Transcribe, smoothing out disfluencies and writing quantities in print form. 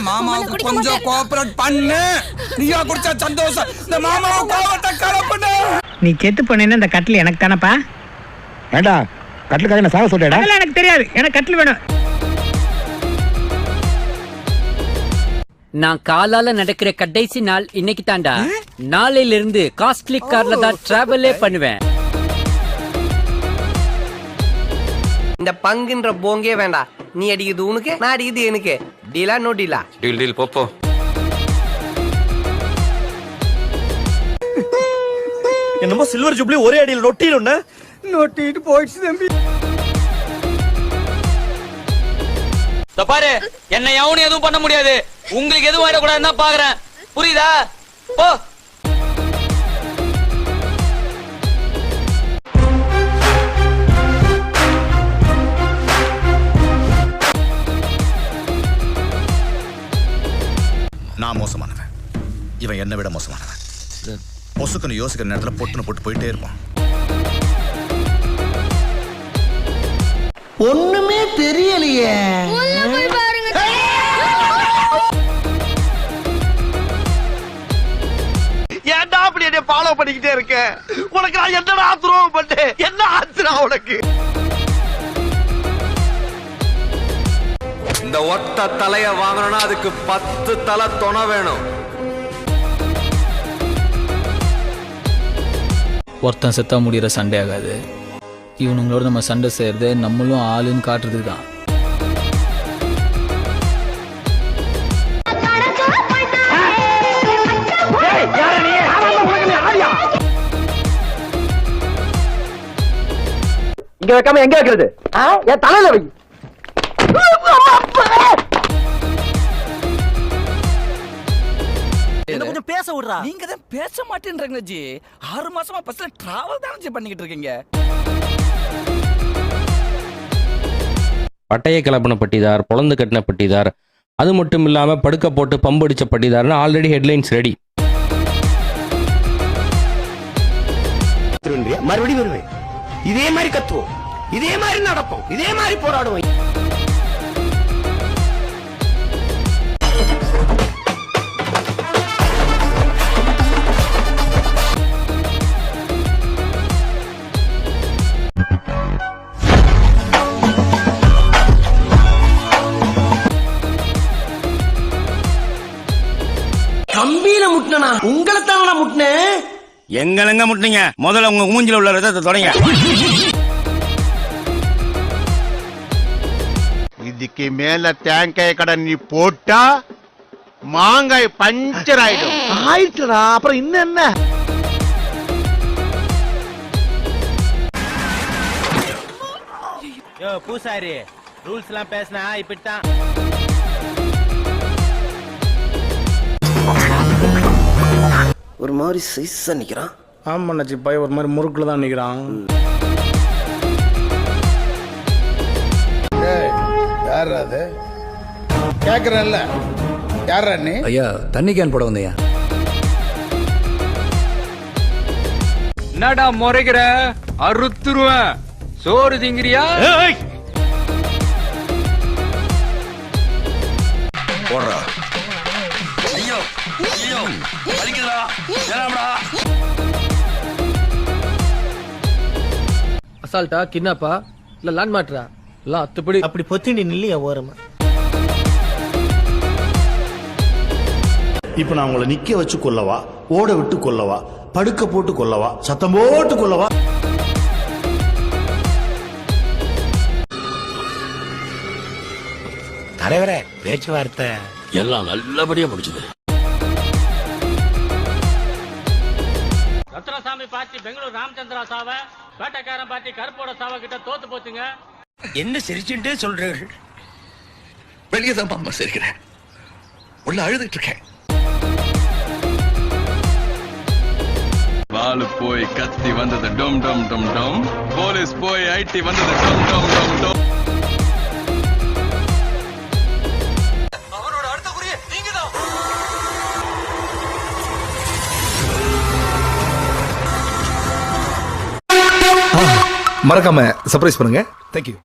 மாமாவுக்கு கொஞ்சம் கோஆபரேட் பண்ணு. நீயா குடிச்ச சந்தோஷம் இந்த மாமாவை கோவத்தை கலப்புன. நீ செத்து போனேன்னா இந்த கட்டில் எனக்கு தானப்பா. ஏண்டா கட்டிலுக்காக நான் சாக சொல்றேடா? அதெல்லாம் எனக்கு தெரியாது, எனக்கு கட்டில் வேணும். நான் காலால நடக்கிற கடைசி நாள் இன்னைக்கு தாண்டா. நாளையில இருந்து காஸ்ட்லி கார்ல தான் டிராவலே பண்ணுவேன். இந்த பங்குன்ற போங்கே வேண்டாம். நீ அடிக்குது உனக்கு, நான் அடிக்குது எனக்கு. டீலா நோ டீலா? டீல் டீல் போப்போ. என்னமோ சில்வர் ஜூப்ளி ஒரே அடியில் நொட்டிட்டு நோட்டிட்டு போயிடுச்சு தம்பி. பாரு, என்ன எவனும் எதுவும் பண்ண முடியாது. உங்களுக்கு எதுவும் ஆயிடக்கூடாதுன்னு தான் பாக்குறேன். புரியுதா? போ. நான் மோசமானவன், இவன் என்னை விட மோசமானவன். பொசுக்குன்னு யோசிக்கிற நேரத்தில் பொட்டுன்னு போட்டு போயிட்டே இருப்பான். ஒண்ணுமே தெரியலையே. ஏன்டா அப்படி என்ன ஃபாலோ பண்ணிக்கிட்டே இருக்க? உனக்கு நான் என்னடா துரோகம் பண்ணேன்? என்ன ஆச்சுடா உனக்கு? இந்த ஒத்த தலைய வாங்கணும்னா அதுக்கு 10 தலை தொண வேணும். ஒருத்தன் செத்தா முடிகிற சண்டே ஆகாது. இவனுங்களோட நம்ம சண்டை செய்யறது நம்மளும் ஆளுன்னு காட்டுறதுக்கு தான். இங்க வைக்காம எங்க வைக்கிறது? என் தலையில வை. கொஞ்சம் பேச விடுறா. நீங்க தான் பேச மாட்டேன்றீங்க ஜி. 6 மாசமா பஸ்ல டிராவல் தானே பண்ணிக்கிட்டு இருக்கீங்க. பட்டையை கிளப்பின பட்டிதார், பொழந்து கட்டின பட்டிதார், அது மட்டும் இல்லாம படுக்க போட்டு பம்படிச்ச பட்டிதார்னு ஆல்ரெடி ஹெட்லைன்ஸ் ரெடி. மறுபடியும் வருவேன். இதே மாதிரி கத்துவோம், இதே மாதிரி நடப்போம், இதே மாதிரி போராடுவோம். கம்பியில முட்டினா உங்களை தானடா முட்டினேன். எங்க முட்டினீங்க? முதல்ல உங்க மூஞ்சில உள்ள ரத்தத்தை தொடங்க. இதுக்கு மேல தேங்காய் கடை நீ போட்டா மாங்காய் பஞ்சர் ஆயிடும். ஆயிட்டுடா, அப்புறம் இன்னும் என்ன? பூசாரி ரூல்ஸ் எல்லாம் பேசினா இப்படித்தான். ஒரு மாதிரி சைஸா நிக்கிறான். ஆமா நச்சி பையன் ஒரு மாதிரி முறுக்குல தான் நிக்கிறான். யாரா அது? கேக்குறல்ல, யாரா நீ? ஐயா, தண்ணி கேன் போட வந்தையா? என்னடா முறைகிற? அறுத்துருவேன். சோறு திங்கிறியா? போடுறா. அசால்ட்டா, கிட்னாப்பா, இல்ல லேண்ட் மாட்ரா, இல்ல அத்துப்படி. அப்படி பொத்திண்டி நில்லையா ஓரமா? இப்ப நான் உங்களை நிக்க வச்சு கொல்லவா, ஓட விட்டு கொல்லவா, படுக்க போட்டு கொல்லவா, சத்தம் போட்டு கொல்லவா? தலைவரே, பேச்சுவார்த்தை எல்லாம் நல்லபடியா முடிச்சது. ரத்னசாமி பார்ட்டி பெங்களூர் ராமச்சந்திரா சாவ, வேட்டக்காரன் பார்ட்டி கருப்போட சாவ கிட்ட தோத்து போச்சுங்க. என்ன சிரிச்சுட்டே சொல்றீர்கள்? வெளியே தான் அம்மா சிரிக்கிறேன், உள்ள அழுதுட்டு இருக்கேன். வாலு போய் கத்தி வந்தது டம் டம் டம் டம், போலீஸ் போய் ஐடி வந்தது டம் டம் டம் டம். அவரோட அடுத்த குறியே நீங்கதான். மறக்காம சர்ப்ரைஸ் பண்ணுங்க. தேங்க்யூ.